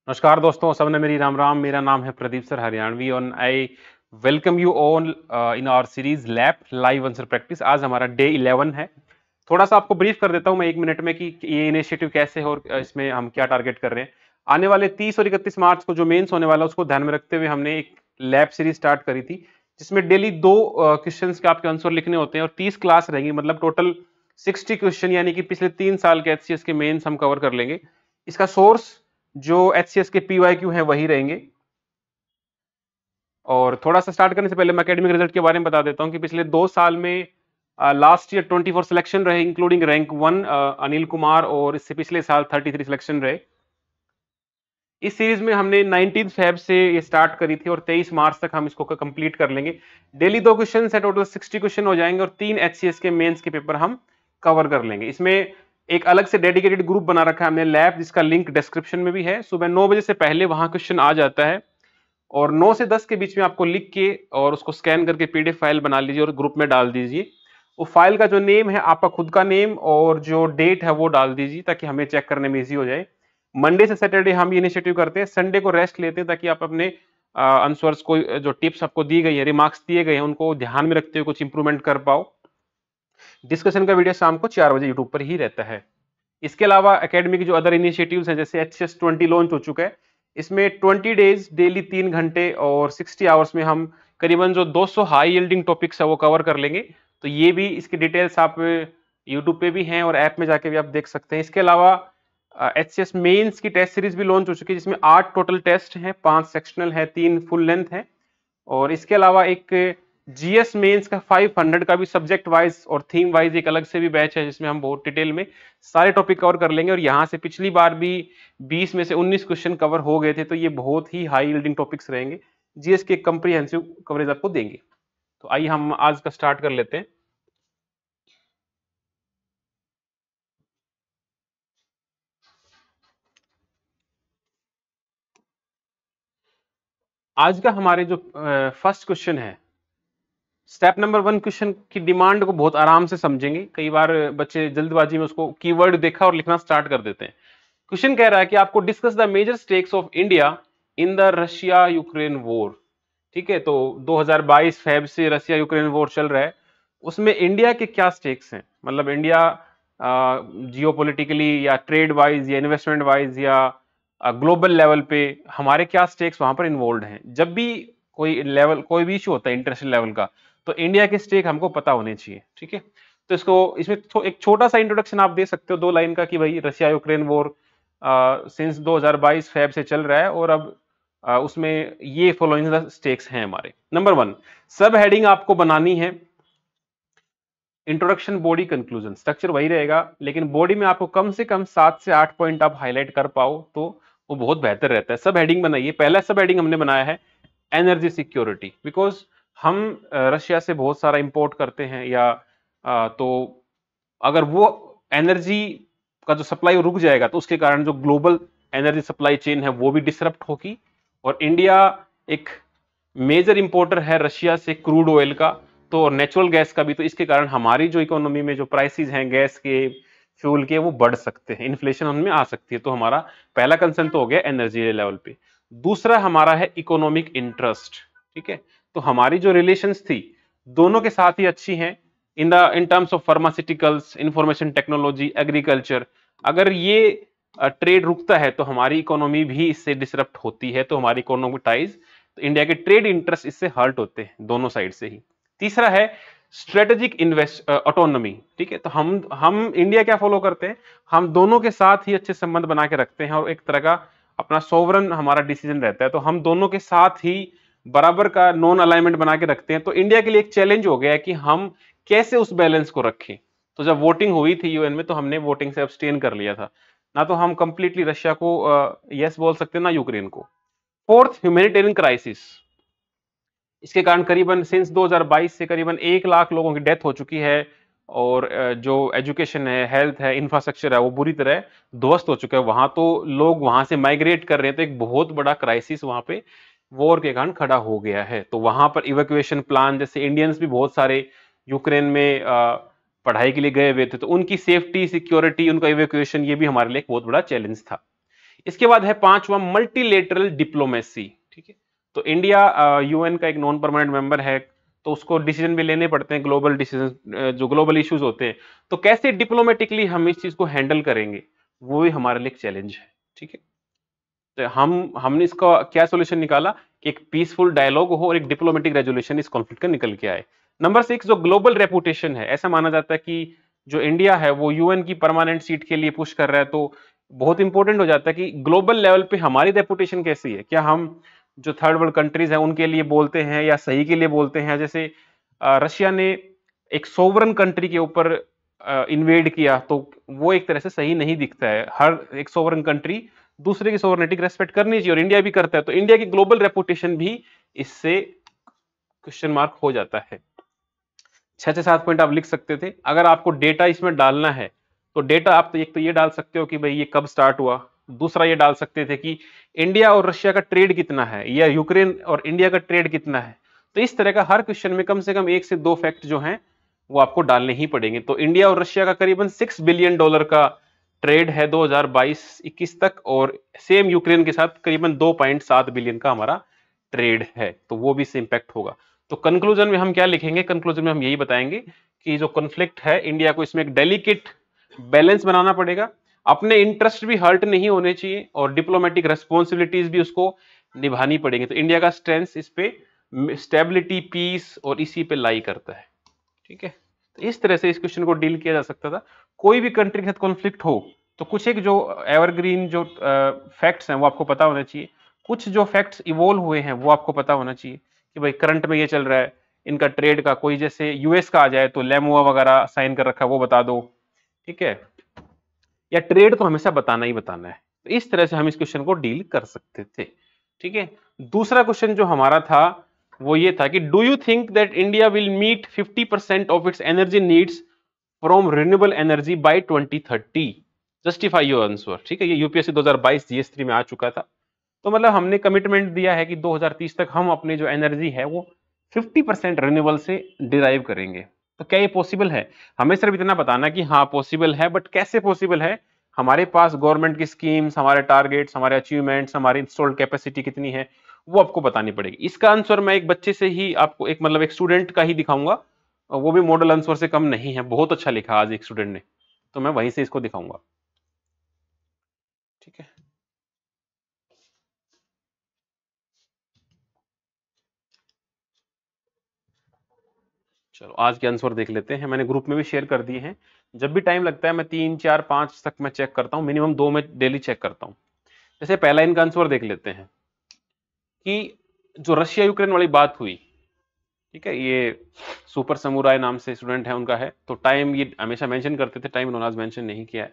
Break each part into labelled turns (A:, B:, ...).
A: नमस्कार दोस्तों, सबने मेरी राम राम। मेरा नाम है प्रदीप सर हरियाणवी और I welcome you all in our series lab live answer practice. आज हमारा डे 11 है। थोड़ा सा आपको ब्रीफ कर देता हूं मैं 1 मिनट में कि ये इनिशिएटिव कैसे है और इसमें हम क्या टारगेट कर रहे हैं। आने वाले 30 और 31 मार्च को जो मेंस होने वाला है उसको ध्यान में रखते हुए हमने एक लैब सीरीज स्टार्ट करी थी, जिसमें डेली 2 क्वेश्चन के आपके आंसर लिखने होते हैं और 30 क्लास रहेंगी, मतलब टोटल 60 क्वेश्चन, यानी कि पिछले 3 साल के एचसीएस के मेंस हम कवर कर लेंगे। इसका सोर्स जो एचसीएस के पीवाईक्यू हैं वही रहेंगे। और थोड़ा सा स्टार्ट करने से पहले मैं एकेडमिक रिजल्ट के बारे में बता देता हूं कि पिछले 2 साल में लास्ट ईयर 24 सिलेक्शन रहे, इंक्लूडिंग रैंक 1 अनिल कुमार, और इससे पिछले साल 33 सिलेक्शन रहे। इस सीरीज में हमने 19 फेब से ये स्टार्ट करी थी और 23 मार्च तक हम इसको कंप्लीट कर लेंगे। डेली 2 क्वेश्चन है, टोटल 60 क्वेश्चन हो जाएंगे और 3 एचसीएस के मेंस के पेपर हम कवर कर लेंगे। इसमें एक अलग से डेडिकेटेड ग्रुप बना रखा है हमने लैब, जिसका लिंक डिस्क्रिप्शन में भी है। सुबह 9 बजे से पहले वहां क्वेश्चन आ जाता है और 9 से 10 के बीच में आपको लिख के और उसको स्कैन करके पीडीएफ फाइल बना लीजिए और ग्रुप में डाल दीजिए। वो फाइल का जो नेम है आपका खुद का नेम और जो डेट है वो डाल दीजिए, ताकि हमें चेक करने में इजी हो जाए। मंडे से सैटरडे हम ये इनिशिएटिव करते हैं, संडे को रेस्ट लेते हैं, ताकि आप अपने आंसर्स को, जो टिप्स आपको दी गई है, रिमार्क्स दिए गए हैं, उनको ध्यान में रखते हुए कुछ इंप्रूवमेंट कर पाओ। डिस्कशन का वीडियो शाम को 4 बजे यूट्यूब पर ही रहता है। इसके अलावा एकेडमी की जो अदर इनिशिएटिव्स हैं, जैसे एचएस 20 लॉन्च हो चुका है। इसमें 20 डेज डेली 3 घंटे और 60 आवर्स में हम करीबन जो 200 हाई यील्डिंग टॉपिक्स है वो कवर कर लेंगे। तो ये भी, इसकी डिटेल्स आप यूट्यूब पे भी हैं और ऐप में जाके भी आप देख सकते हैं। इसके अलावा एचसीएस मेंस की टेस्ट सीरीज भी लॉन्च हो चुकी है, जिसमें 8 टोटल टेस्ट हैं, 5 सेक्शनल है, 3 फुल लेंथ है। और इसके अलावा एक जीएस मेंस का 500 का भी सब्जेक्ट वाइज और थीम वाइज एक अलग से भी बैच है, जिसमें हम बहुत डिटेल में सारे टॉपिक कवर कर लेंगे। और यहाँ से पिछली बार भी 20 में से 19 क्वेश्चन कवर हो गए थे, तो ये बहुत ही हाई यील्डिंग टॉपिक्स रहेंगे, जीएस के कंप्रीहेंसिव कवरेज आपको देंगे। तो आइए हम आज का स्टार्ट कर लेते हैं। आज का हमारे जो फर्स्ट क्वेश्चन है, स्टेप नंबर 1 क्वेश्चन की डिमांड को बहुत आराम से समझेंगे। कई बार बच्चे जल्दबाजी में उसको कीवर्ड देखा और लिखना स्टार्ट कर देते हैं। क्वेश्चन कह रहा है कि आपको discuss the major stakes of India in the Russia Ukraine war. ठीक है, तो 2022 फेब से रशिया यूक्रेन वॉर चल रहा है, उसमें इंडिया के क्या स्टेक्स हैं, मतलब इंडिया जियोपॉलिटिकली या ट्रेड वाइज या इन्वेस्टमेंट वाइज या ग्लोबल लेवल पे हमारे क्या स्टेक्स वहां पर इन्वॉल्व हैं। जब भी कोई भी इशू होता है इंटरनेशनल लेवल का, तो इंडिया के स्टेक हमको पता होने चाहिए। ठीक है, तो इसको इसमें एक छोटा सा इंट्रोडक्शन आप दे सकते हो 2 लाइन का, कि भाई Russia Ukraine war since 2022 Feb से चल रहा है और अब उसमें ये फॉलोइंग स्टेक्स हैं हमारे। नंबर 1, सब हेडिंग आपको बनानी है इंट्रोडक्शन, बॉडी, कंक्लूजन। स्ट्रक्चर वही रहेगा, लेकिन बॉडी में आपको कम से कम 7 से 8 पॉइंट आप हाईलाइट कर पाओ तो वो बहुत बेहतर रहता है। सब हेडिंग बनाइए। पहला सब हेडिंग हमने बनाया है एनर्जी सिक्योरिटी, बिकॉज हम रशिया से बहुत सारा इंपोर्ट करते हैं, या तो अगर वो एनर्जी का जो सप्लाई रुक जाएगा तो उसके कारण जो ग्लोबल एनर्जी सप्लाई चेन है वो भी डिसरप्ट होगी। और इंडिया एक मेजर इंपोर्टर है रशिया से क्रूड ऑयल का, तो और नेचुरल गैस का भी, तो इसके कारण हमारी जो इकोनॉमी में जो प्राइसेस हैं गैस के, फ्यूल के, वो बढ़ सकते हैं, इन्फ्लेशन उनमें आ सकती है। तो हमारा पहला कंसर्न तो हो गया एनर्जी लेवल पे। दूसरा हमारा है इकोनॉमिक इंटरेस्ट। ठीक है, तो हमारी जो रिलेशंस थी दोनों के साथ ही अच्छी हैं in terms of pharmaceuticals, information technology, agriculture. अगर ये ट्रेड रुकता है तो हमारी इकोनॉमी भी इससे डिसरप्ट होती है, तो हमारी इकोनॉमिक टाइज, तो इंडिया के ट्रेड इंटरेस्ट इससे हर्ट होते हैं दोनों साइड से ही। तीसरा है स्ट्रेटेजिक इन्वेस्ट ऑटोनॉमी। ठीक है, तो हम इंडिया क्या फॉलो करते हैं, हम दोनों के साथ ही अच्छे संबंध बना के रखते हैं और एक तरह का अपना सोवरन हमारा डिसीजन रहता है, तो हम दोनों के साथ ही बराबर का नॉन अलाइनमेंट बना के रखते हैं। तो इंडिया के लिए एक चैलेंज हो गया है कि हम कैसे उस बैलेंस को रखें। तो जब वोटिंग हुई थी यूएन में, तो हमने वोटिंग से अब्सटेन कर लिया था, ना तो हम कंप्लीटली रशिया को यस बोल सकते हैं ना यूक्रेन को। Fourth, humanitarian crisis. इसके कारण करीबन सिंस 2022 से करीबन 1 लाख लोगों की डेथ हो चुकी है, और जो एजुकेशन है, हेल्थ है, इंफ्रास्ट्रक्चर है, वो बुरी तरह ध्वस्त हो चुका है वहां। तो लोग वहां से माइग्रेट कर रहे हैं, तो एक बहुत बड़ा क्राइसिस वहां पे वॉर के कारण खड़ा हो गया है। तो वहां पर इवैक्यूएशन प्लान, जैसे इंडियंस भी बहुत सारे यूक्रेन में पढ़ाई के लिए गए हुए थे, तो उनकी सेफ्टी, सिक्योरिटी, उनका इवैक्यूएशन, ये भी हमारे लिए एक बहुत बड़ा चैलेंज था। इसके बाद है पांचवा मल्टीलेटरल डिप्लोमेसी, ठीक है। तो इंडिया यूएन का एक नॉन परमानेंट मेंबर है, तो उसको डिसीजन भी लेने पड़ते हैं, ग्लोबल डिसीजन, जो ग्लोबल इश्यूज होते हैं, तो कैसे डिप्लोमेटिकली हम इस चीज को हैंडल करेंगे, वो भी हमारे लिए एक चैलेंज है, ठीक है। तो हमने इसका क्या सोल्यूशन निकाला कि एक पीसफुल डायलॉग हो और एक डिप्लोमेटिक रेजोल्यूशन इस कॉन्फ्लिक्ट का निकल के आए। नंबर 6, जो ग्लोबल रेपुटेशन है, ऐसा माना जाता है कि जो इंडिया है वो यूएन की परमानेंट सीट के लिए पुश कर रहा है, तो बहुत इंपॉर्टेंट हो जाता है कि ग्लोबल लेवल पे हमारी रेपुटेशन कैसी है, क्या हम जो थर्ड वर्ल्ड कंट्रीज है उनके लिए बोलते हैं या सही के लिए बोलते हैं। जैसे रशिया ने एक सोवरन कंट्री के ऊपर इन्वेड किया, तो वो एक तरह से सही नहीं दिखता है। हर एक सोवरन कंट्री दूसरे की सोवरेनिटी रेस्पेक्ट करनी चाहिए, और इंडिया भी करता है, तो इंडिया की ग्लोबल रेपुटेशन भी इससे क्वेश्चन मार्क हो जाता है। 6 से 7 पॉइंट आप लिख सकते थे। अगर आपको डेटा इसमें डालना है, तो डेटा आप तो एक तो ये डाल सकते हो कि भाई ये कब स्टार्ट हुआ, दूसरा ये डाल सकते थे कि इंडिया और रशिया का ट्रेड कितना है, या यूक्रेन और इंडिया का ट्रेड कितना है। तो इस तरह का हर क्वेश्चन में कम से कम 1 से 2 फैक्ट जो हैं वो आपको डालने ही पड़ेंगे। तो इंडिया और रशिया का करीबन $6 बिलियन का ट्रेड है 2022-21 तक, और सेम यूक्रेन के साथ करीबन 2.7 बिलियन का हमारा ट्रेड है, तो वो भी इससे इंपैक्ट होगा। तो कंक्लूजन में हम क्या लिखेंगे, कंक्लूजन में हम यही बताएंगे कि जो कॉन्फ्लिक्ट है, इंडिया को इसमें एक डेलिकेट बैलेंस बनाना पड़ेगा, अपने इंटरेस्ट भी हर्ट नहीं होने चाहिए, और डिप्लोमेटिक रेस्पॉन्सिबिलिटीज भी उसको निभानी पड़ेगी। तो इंडिया का स्ट्रेंथ इस पे स्टेबिलिटी, पीस और इसी पे लाई करता है, ठीक है। तो इस तरह से इस क्वेश्चन को डील किया जा सकता था। कोई भी कंट्री के साथ कॉन्फ्लिक्ट हो तो कुछ एक जो एवरग्रीन जो फैक्ट्स हैं वो आपको पता होना चाहिए, कुछ जो फैक्ट्स इवोल्व हुए हैं वो आपको पता होना चाहिए कि भाई करंट में ये चल रहा है, इनका ट्रेड का कोई जैसे यूएस का आ जाए तो लेमुआ वगैरह साइन कर रखा है वो बता दो, ठीक है, या ट्रेड तो हमेशा बताना ही बताना है। तो इस तरह से हम इस क्वेश्चन को डील कर सकते थे, ठीक है। दूसरा क्वेश्चन जो हमारा था वो ये था कि do you think that India will meet 50% of its energy needs from renewable energy by 2030, justify your answer, ठीक है। ये यूपीएससी 2022 जीएस3 में आ चुका था। तो मतलब हमने कमिटमेंट दिया है कि 2030 तक हम अपनी जो एनर्जी है वो 50% रिन्यूएबल से डिराइव करेंगे। तो क्या ये पॉसिबल है? हमें सिर्फ इतना बताना कि हाँ पॉसिबल है, बट कैसे पॉसिबल है, हमारे पास गवर्नमेंट की स्कीम्स, हमारे टारगेट्स, हमारे अचीवमेंट्स, हमारी इंस्टॉल्ड कैपेसिटी कितनी है, वो आपको बतानी पड़ेगी। इसका आंसर मैं एक बच्चे से ही आपको एक मतलब एक स्टूडेंट का ही दिखाऊंगा, वो भी मॉडल आंसर से कम नहीं है, बहुत अच्छा लिखा आज एक स्टूडेंट ने, तो मैं वहीं से इसको दिखाऊंगा, ठीक है। चलो आज के आंसर देख लेते हैं, मैंने ग्रुप में भी शेयर कर दिए हैं। जब भी टाइम लगता है मैं 3 4 5 तक मैं चेक करता हूँ, मिनिमम 2 में डेली चेक करता हूँ। जैसे पहला इनका आंसर देख लेते हैं कि जो रशिया यूक्रेन वाली बात हुई, ठीक है, ये सुपर समुराय नाम से स्टूडेंट है उनका है, तो टाइम ये हमेशा मेंशन करते थे, टाइम इन्होंने आज मेंशन नहीं किया है।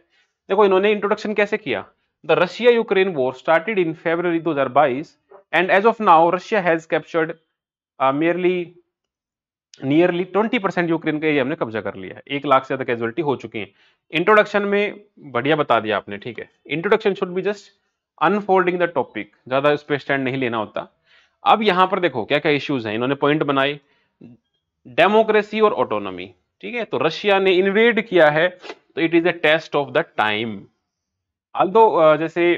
A: देखो इन्होंने इंट्रोडक्शन कैसे किया, the Russia Ukraine war started in February 2022 and as of now Russia has captured nearly 20% Ukraine का एरिया हमने कब्जा कर लिया है, 1 लाख से ज्यादा कैजुअलिटी हो चुकी है। इंट्रोडक्शन में बढ़िया बता दिया आपने, ठीक है। Introduction should be just unfolding the topic, ज्यादा उस पर स्टैंड नहीं लेना होता। अब यहां पर देखो क्या क्या इश्यूज हैं, इन्होंने पॉइंट बनाए, डेमोक्रेसी और ऑटोनॉमी, ठीक है। तो रशिया ने इन्वेड किया है, तो it is a test of the time. Although जैसे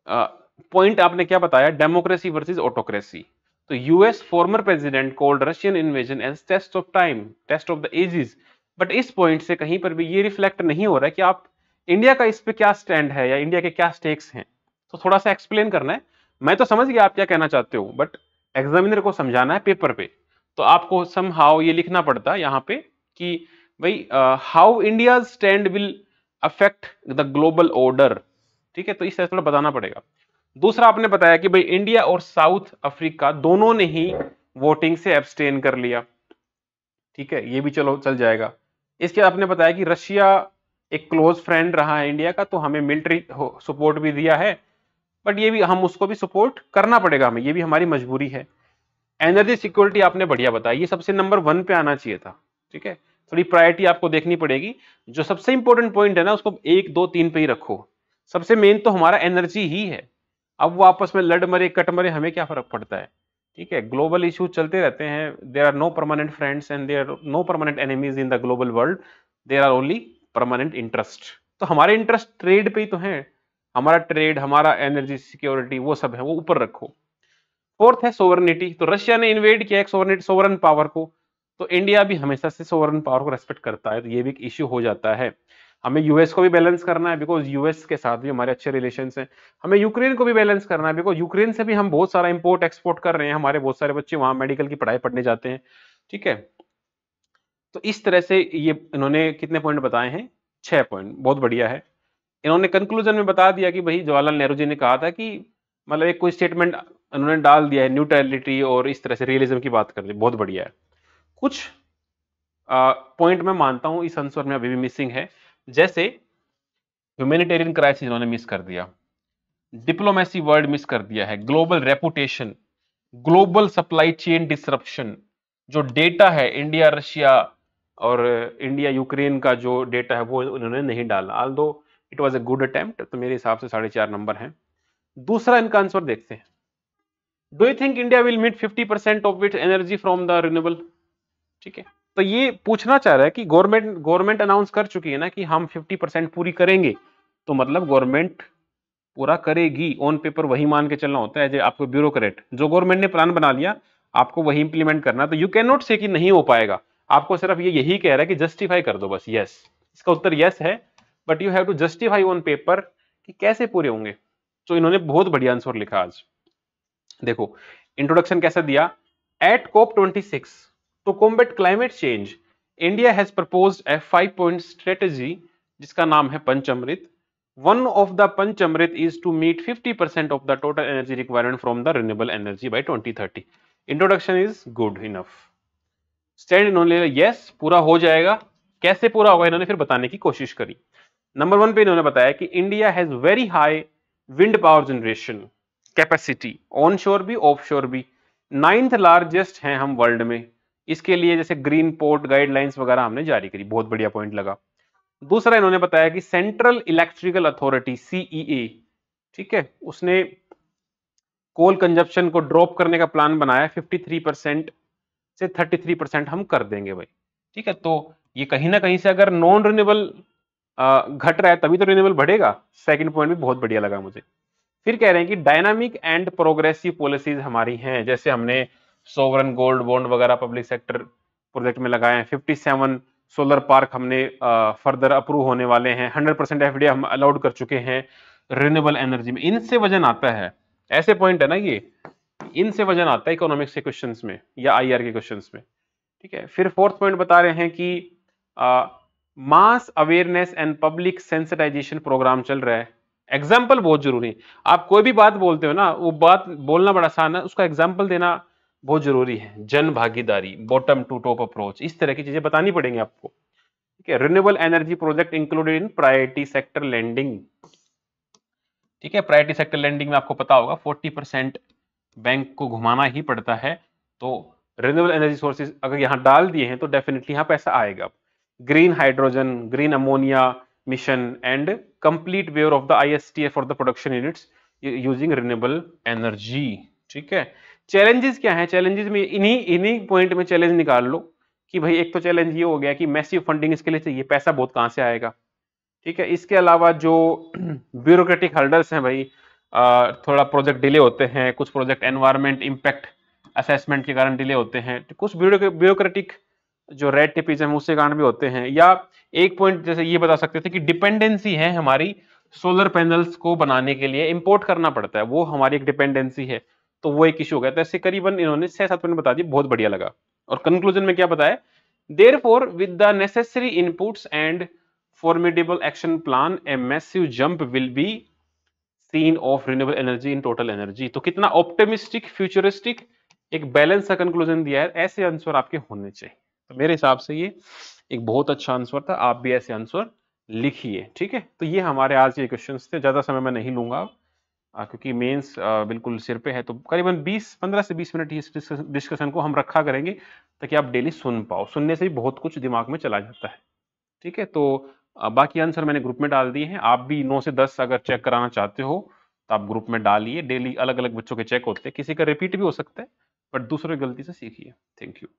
A: पॉइंट आपने क्या बताया, डेमोक्रेसी वर्सेस ऑटोक्रेसी, तो US former president called Russian invasion as test of time, test of the ages. But इस पॉइंट से कहीं पर भी ये रिफ्लेक्ट नहीं हो रहा है कि आप इंडिया का इस पे क्या स्टैंड है या इंडिया के क्या स्टेक्स हैं, तो थोड़ा सा एक्सप्लेन करना है। मैं तो समझ गया आप क्या कहना चाहते हो, बट एग्जामिनर को समझाना है पेपर पे, तो आपको समहाउ ये लिखना पड़ता है यहाँ पे कि भाई how India stand will affect the global order, ठीक है। तो इस तरह थोड़ा बताना पड़ेगा। दूसरा आपने बताया कि भाई इंडिया और साउथ अफ्रीका दोनों ने ही वोटिंग से एब्सटेन कर लिया, ठीक है, ये भी चलो चल जाएगा। इसके आपने बताया कि रशिया एक क्लोज फ्रेंड रहा है इंडिया का, तो हमें मिलिट्री सपोर्ट भी दिया है, बट ये भी हम उसको भी सपोर्ट करना पड़ेगा हमें, ये भी हमारी मजबूरी है। एनर्जी सिक्योरिटी आपने बढ़िया बताया, ये सबसे नंबर 1 पे आना चाहिए था, ठीक है। थोड़ी प्रायोरिटी आपको देखनी पड़ेगी, जो सबसे इंपॉर्टेंट पॉइंट है ना उसको 1 2 3 पे ही रखो। सबसे मेन तो हमारा एनर्जी ही है, अब वो आपस में लड़ मरे कट मरे हमें क्या फर्क पड़ता है, ठीक है। ग्लोबल इश्यूज चलते रहते हैं, there are no permanent friends and there are no permanent enemies in the global world, there are only permanent interest. तो हमारे इंटरेस्ट ट्रेड पे ही तो है, हमारा ट्रेड, हमारा एनर्जी सिक्योरिटी, वो सब है वो ऊपर रखो। फोर्थ है सोवरेनिटी, तो रशिया ने इन्वेड किया एक सोवरन पावर को, तो इंडिया भी हमेशा से सोवरन पावर को रेस्पेक्ट करता है, तो ये भी एक इश्यू हो जाता है। हमें यूएस को भी बैलेंस करना है, बिकॉज यूएस के साथ भी हमारे अच्छे रिलेशंस हैं। हमें यूक्रेन को भी बैलेंस करना है, बिकॉज यूक्रेन से भी हम बहुत सारा इंपोर्ट एक्सपोर्ट कर रहे हैं, हमारे बहुत सारे बच्चे वहां मेडिकल की पढ़ाई पढ़ने जाते हैं, ठीक है। तो इस तरह से ये इन्होंने कितने पॉइंट बताए हैं, 6 पॉइंट, बहुत बढ़िया है। इन्होंने कंक्लूजन में बता दिया कि भाई जवाहरलाल नेहरू जी ने कहा था कि मतलब एक कोई स्टेटमेंट उन्होंने डाल दिया है, न्यूट्रलिटी और इस तरह से रियलिज्म की बात कर दी, बहुत बढ़िया है। कुछ पॉइंट मैं मानता हूं इस आंसर में अभी भी मिसिंग है, जैसे ह्यूमैनिटेरियन क्राइसिस इन्होंने मिस कर दिया, डिप्लोमेसी वर्ड मिस कर दिया है, global reputation, global supply chain disruption, जो डेटा है इंडिया रशिया और इंडिया यूक्रेन का जो डेटा है वो उन्होंने नहीं डाला, although it was a good attempt, तो मेरे हिसाब से 4.5 नंबर है। दूसरा इनका आंसर देखते हैं, do you think India will meet 50% of its energy from the renewable, ठीक है। तो ये पूछना चाह रहा है कि गवर्नमेंट अनाउंस कर चुकी है ना कि हम 50% पूरी करेंगे, तो मतलब गवर्नमेंट पूरा करेगी, ऑन पेपर वही मान के चलना होता है, आपको ब्यूरोक्रेट, जो गवर्नमेंट ने प्लान बना लिया आपको वही इंप्लीमेंट करना, तो यू कैन नॉट से कि नहीं हो पाएगा, आपको सिर्फ ये यही कह रहा है कि जस्टिफाई कर दो बस, यस, इसका उत्तर यस है, but you have to justify on paper कि कैसे पूरे होंगे। तो इन्होंने बहुत बढ़िया आंसर लिखा आज, देखो इंट्रोडक्शन कैसा दिया, at COP26 to combat climate change India has proposed a 5-point strategy जिसका नाम है पंचामृत। One of the Panchamrit is to meet 50% of the total energy requirement from the renewable energy by 2030. Introduction is good enough. Stand इन्होंने yes पूरा हो जाएगा, कैसे पूरा होगा इन्होंने फिर बताने की कोशिश करी। नंबर 1 पे इन्होंने बताया कि India has very high wind power generation capacity, on शोर भी ऑफ शोर भी, 9th लार्जेस्ट हैं हम वर्ल्ड में, इसके लिए जैसे ग्रीन पोर्ट गाइडलाइंस वगैरह हमने जारी करी, बहुत बढ़िया पॉइंट लगा। दूसरा इन्होंने बताया कि सेंट्रल इलेक्ट्रिकल अथॉरिटी सीईए, ठीक है, उसने कोल कंजप्शन को ड्रॉप करने का प्लान बनाया, 53% से 33% हम कर देंगे भाई, ठीक है। तो ये कहीं ना कहीं से अगर नॉन रिन्यूएबल घट रहा है तभी तो रिन्यूएबल बढ़ेगा, सेकंड पॉइंट भी बहुत बढ़िया लगा मुझे। फिर कह रहे हैं कि डायनामिक एंड प्रोग्रेसिव पॉलिसीज हमारी हैं, जैसे हमने सोवरन गोल्ड बॉन्ड वगैरह पब्लिक सेक्टर प्रोजेक्ट में लगाए हैं, 57 सोलर पार्क हमने फर्दर अप्रूव होने वाले हैं, 100% एफडीआई हम अलाउड कर चुके हैं रिन्यूएबल एनर्जी में, इनसे वजन आता है, ऐसे पॉइंट है ना ये, इनसे वजन आता है इकोनॉमिक्स के क्वेश्चंस में या आईआर के क्वेश्चंस में, ठीक है। फिर फोर्थ पॉइंट बता रहे हैं कि mass awareness and public sensitization program चल रहा है, एग्जाम्पल बहुत जरूरी है, आप कोई भी बात बोलते हो ना, वो बात बोलना बड़ा आसान है, उसका एग्जाम्पल देना बहुत जरूरी है, जन भागीदारी, बॉटम टू टॉप अप्रोच, इस तरह की चीजें बतानी पड़ेंगी आपको, ठीक है। Renewable energy project included in priority sector lending, ठीक है, प्रायोरिटी सेक्टर लैंडिंग में आपको पता होगा 40% बैंक को घुमाना ही पड़ता है, तो रिन्यूएबल एनर्जी सोर्सेज अगर यहाँ डाल दिए हैं तो डेफिनेटली यहाँ पैसा आएगा। Green hydrogen, green ammonia mission and complete where of the ISTA for the production units using renewable energy, ठीक है। चैलेंजेस क्या है, चैलेंजेस में इन्हीं पॉइंट में चैलेंज निकाल लो कि भाई एक तो चैलेंज ये हो गया कि मैसिव फंडिंग इसके लिए चाहिए, पैसा बहुत कहां से आएगा, ठीक है। इसके अलावा जो ब्यूरोक्रेटिक हर्डल्स हैं भाई, थोड़ा प्रोजेक्ट डिले होते हैं, कुछ प्रोजेक्ट एनवायरमेंट इंपैक्ट असेसमेंट के कारण डिले होते हैं, कुछ ब्यूरोक्रेटिक जो रेड टेपिज्म उसके कारण भी होते हैं, या एक पॉइंट जैसे ये बता सकते थे कि डिपेंडेंसी है हमारी सोलर पैनल्स को बनाने के लिए इंपोर्ट करना पड़ता है, वो हमारी एक डिपेंडेंसी है, तो वो एक इशू हो गया। तो ऐसे करीबन इन्होंने 6-7 पॉइंट बता दिए, बहुत बढ़िया लगा। और कंक्लूजन में क्या बताया, therefore with the necessary inputs and formidable action plan a massive jump will be seen of renewable energy in total energy। तो कितना ऑप्टिमिस्टिक फ्यूचरिस्टिक एक बैलेंस का कंक्लूजन दिया है, ऐसे आंसर आपके होने चाहिए। तो मेरे हिसाब से ये एक बहुत अच्छा आंसर था, आप भी ऐसे आंसर लिखिए, ठीक है। तो ये हमारे आज के क्वेश्चंस थे, ज्यादा समय मैं नहीं लूंगा क्योंकि मेंस बिल्कुल सिर पे है, तो करीबन 15 से 20 मिनट इस डिस्कशन को हम रखा करेंगे ताकि आप डेली सुन पाओ, सुनने से भी बहुत कुछ दिमाग में चला जाता है, ठीक है। तो बाकी आंसर मैंने ग्रुप में डाल दिए हैं, आप भी 9 से 10 अगर चेक कराना चाहते हो तो आप ग्रुप में डालिए, डेली अलग अलग बच्चों के चेक होते हैं, किसी का रिपीट भी हो सकता है बट दूसरे गलती से सीखिए। Thank you.